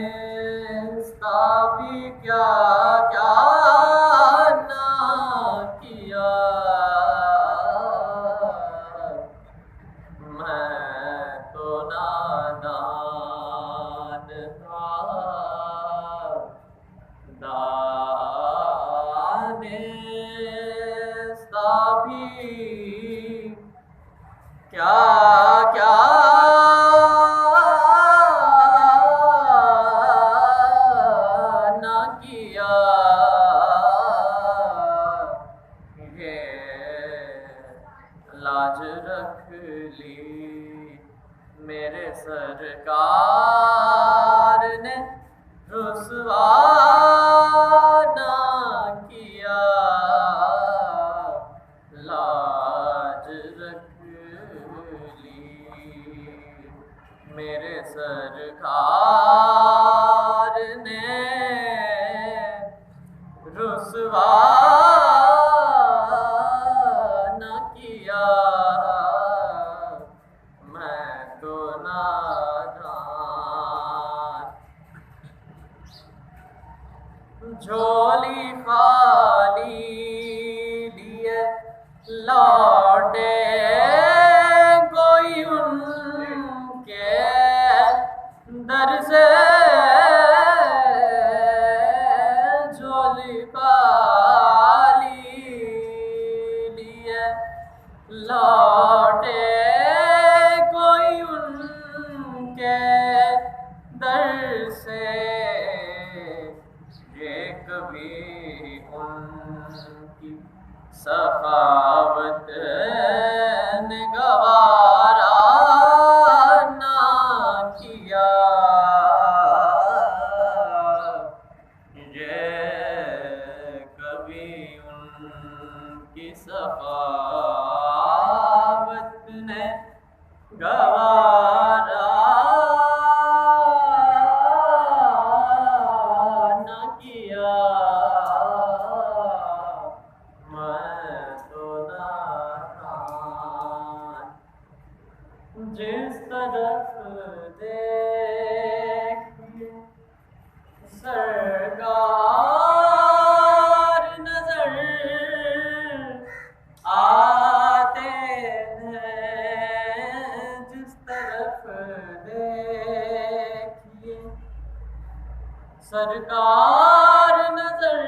دانستہ بھی کیا کیا نہ کیا، میں تو نادان تھا، دانستہ بھی کیا کیا نہ کیا، یہ لاج رکھ لی میرے سرکار نے، رسوا نہ کیا، لاج رکھ لی میرے سرکار نے، رسوا نہ کیا، میں تو نادان، جھولی خالی لیے لوٹے کوئی ان کے در سے، جھولی خالی لیے لوٹے کوئی ان کے در سے، یہ کبھی ان کی سخاوت نے گوارا نہ کیا، یہ کبھی ان کی سخاوت نے گوارا نہ کیا، میں تو نادان، جس طرف دیکھیے سرکار نظر آتے ہیں، جس طرف دیکھیے سرکار نظر